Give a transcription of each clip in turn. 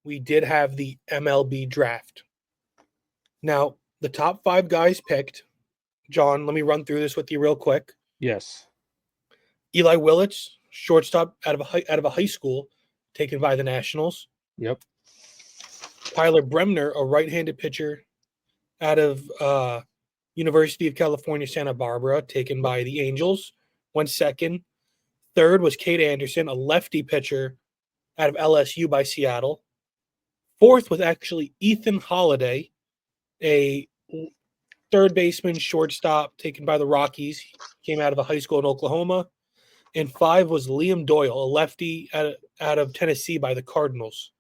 we did have the MLB draft. Now, the top 5 guys picked, John, let me run through this with you real quick. Yes. Eli Willits, shortstop out of a high school, taken by the Nationals. Yep. Tyler Bremner, a right-handed pitcher out of University of California, Santa Barbara, taken by the Angels, went second. Third was Kate Anderson, a lefty pitcher out of LSU by Seattle. Fourth was actually Ethan Holiday, a third baseman, shortstop, taken by the Rockies. He came out of a high school in Oklahoma. And 5 was Liam Doyle, a lefty out of Tennessee by the Cardinals.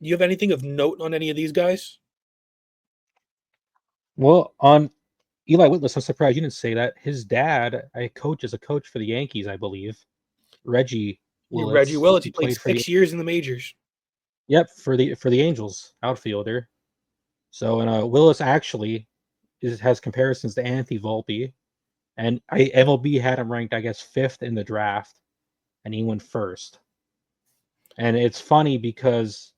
Do you have anything of note on any of these guys? Well, on Eli Whitlock, I'm surprised you didn't say that. His dad, is a coach for the Yankees, I believe. Reggie Willits. Reggie Willits. He played for 6 years in the majors. Yep, for the Angels outfielder. So, and Willis actually has comparisons to Anthony Volpe, and MLB had him ranked, I guess, 5th in the draft, and he went first. And it's funny because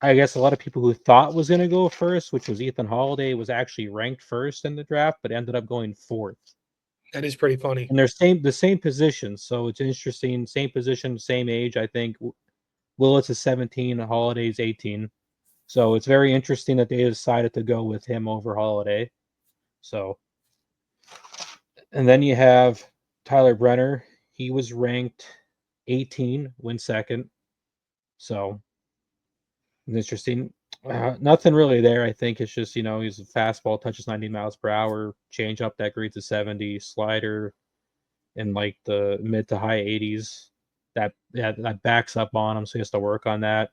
I guess a lot of people who thought was going to go first, which was Ethan Holiday, was actually ranked first in the draft, but ended up going 4th. That is pretty funny. And they're the same position, so it's interesting. Same position, same age. I think Willis is 17, Holiday's 18. So it's very interesting that they decided to go with him over Holiday. So, and then you have Tyler Brenner. He was ranked 18, went second. So, interesting. Nothing really there. I think it's just, he's a fastball, touches 90 miles per hour, change up that grades to 70, slider in like the mid to high 80s. That backs up on him, so he has to work on that.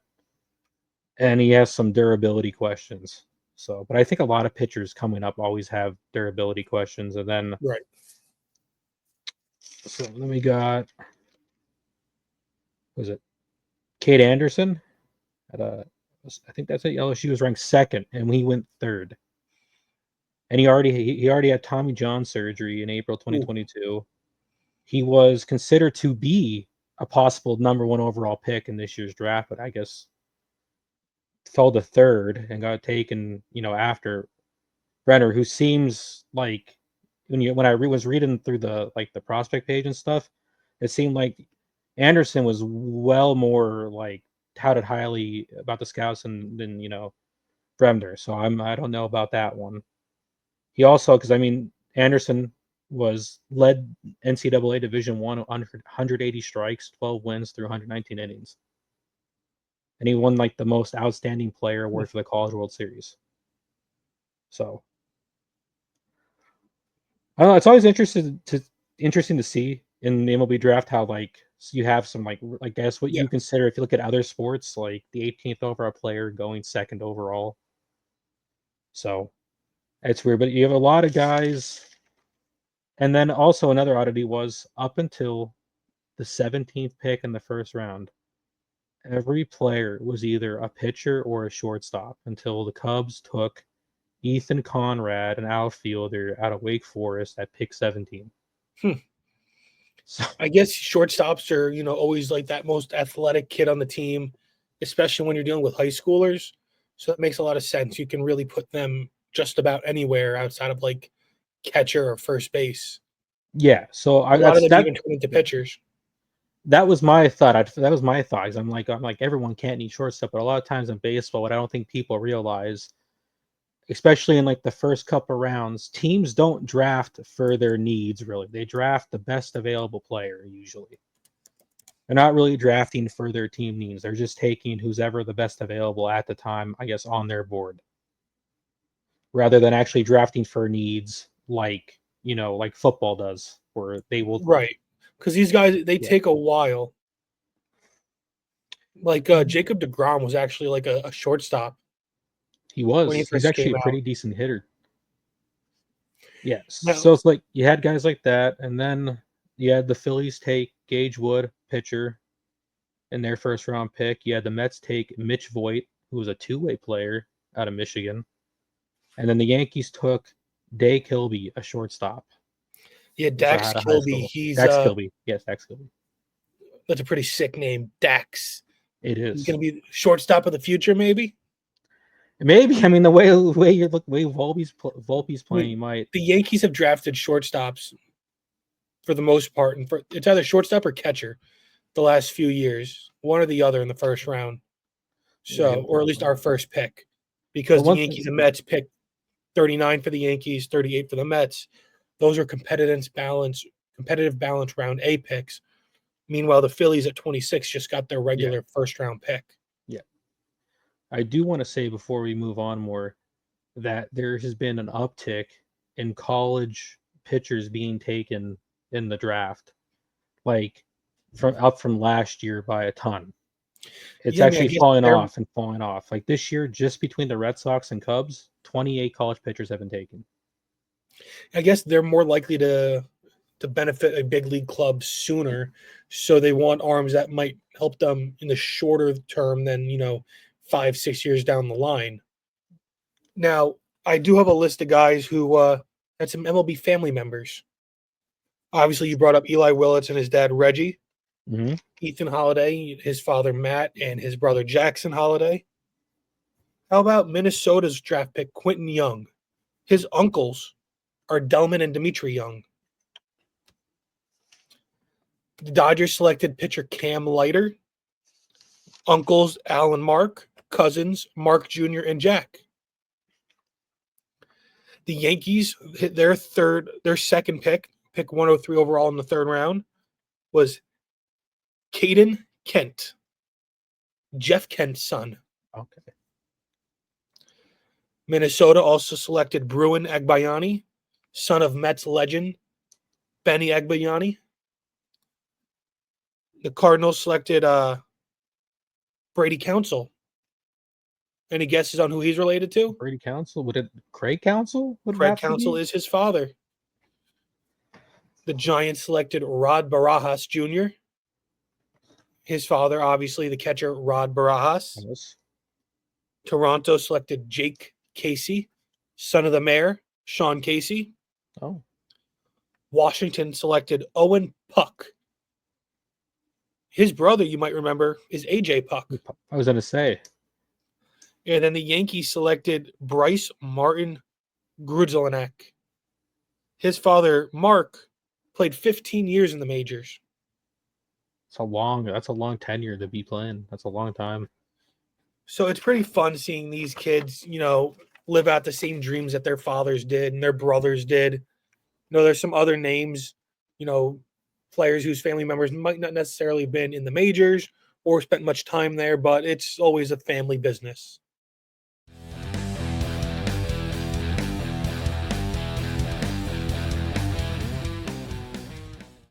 And he has some durability questions. So, but I think a lot of pitchers coming up always have durability questions. And then, right. So then we got, was it Kate Anderson? I think that's it. LSU was ranked 2nd, and he went 3rd. And he already had Tommy John surgery in April 2022. Ooh. He was considered to be a possible number 1 overall pick in this year's draft, but I guess fell to 3rd and got taken, after Brenner, who seems like when I was reading through the prospect page and stuff, it seemed like Anderson was well more touted highly about the scouts than Bremner. So I don't know about that one. He also, because Anderson led NCAA Division I 180 strikes, 12 wins through 119 innings. And he won the most outstanding player award for the College World Series. So I don't know. It's always interesting to see in the MLB draft how you have some I guess what you consider, if you look at other sports, like the 18th overall player going 2nd overall. So it's weird, but you have a lot of guys. And then also another oddity was up until the 17th pick in the first round, every player was either a pitcher or a shortstop until the Cubs took Ethan Conrad, an outfielder out of Wake Forest, at pick 17. So I guess shortstops are, always that most athletic kid on the team, especially when you're dealing with high schoolers. So that makes a lot of sense. You can really put them just about anywhere outside of catcher or first base. Yeah, so a lot of them even turn into pitchers. That was my thought. That was my thought. I'm like everyone can't need shortstop, but a lot of times in baseball, what I don't think people realize, especially in the first couple rounds, teams don't draft for their needs, really. They draft the best available player, usually. They're not really drafting for their team needs. They're just taking who's ever the best available at the time, I guess, on their board. Rather than actually drafting for needs like football does, where they will... Right. Because these guys, they take a while. Jacob deGrom was actually a shortstop. He was. He's actually a pretty decent hitter. Yes. So it's you had guys like that, and then you had the Phillies take Gage Wood, pitcher, in their first round pick. You had the Mets take Mitch Voigt, who was a two-way player out of Michigan. And then the Yankees took Day Kilby, a shortstop. Yeah, Dax Kilby. Dax Kilby. Yes, Dax Kilby. That's a pretty sick name, Dax. It He's going is. to be shortstop of the future, maybe. Maybe. I mean, the way Volpe's I playing, mean, he might. the Yankees have drafted shortstops for the most part, and it's either shortstop or catcher the last few years, one or the other in the first round. Yeah. So, or at least our first pick, because But the one Yankees thing, and Mets picked 39 for the Yankees, 38 for the Mets. Those are competitive balance round A picks. Meanwhile, the Phillies at 26 just got their yeah, regular first round pick. yeah. I do want to say before we move on more that there has been an uptick in college pitchers being taken in the draft, like from last year by a ton. It's Yeah, I mean, I actually guess falling they're off and falling off. Like this year, just between the Red Sox and Cubs, 28 college pitchers have been taken. more likely to benefit a big league club sooner, so they want arms that might help them in the shorter term than 5-6 years down the line. Now, I do have a list of guys who had some MLB family members. Obviously, you brought up Eli Willits and his dad Reggie, Mm-hmm. Ethan Holiday, his father Matt, and his brother Jackson Holiday. How about Minnesota's draft pick Quentin Young? His uncles are Delman and Dimitri Young. The Dodgers selected pitcher Cam Leiter, uncles Al and Mark, cousins Mark Jr. and Jack. The Yankees hit their second pick 103 overall in the third round, was Caden Kent, Jeff Kent's son. Okay. Minnesota also selected Bruin Agbayani, son of Mets legend Benny Agbayani. The Cardinals selected Brady Council. Any guesses on who he's related to? Brady Council? Would it Craig Council? Would it Craig have to Council be? is his father. The Giants selected Rod Barajas Jr. His father, obviously, the catcher Rod Barajas. Yes. Toronto selected Jake Casey, son of the mayor, Sean Casey. Oh. Washington selected Owen Puck. His brother, you might remember, is AJ Puck. I was going to say. And then the Yankees selected Bryce Martin Grudzielanek. His father, Mark, played 15 years in the majors. That's a long tenure to be playing. That's a long time. So it's pretty fun seeing these kids, live out the same dreams that their fathers did and their brothers did. There's some other names, players whose family members might not necessarily have been in the majors or spent much time there, but it's always a family business.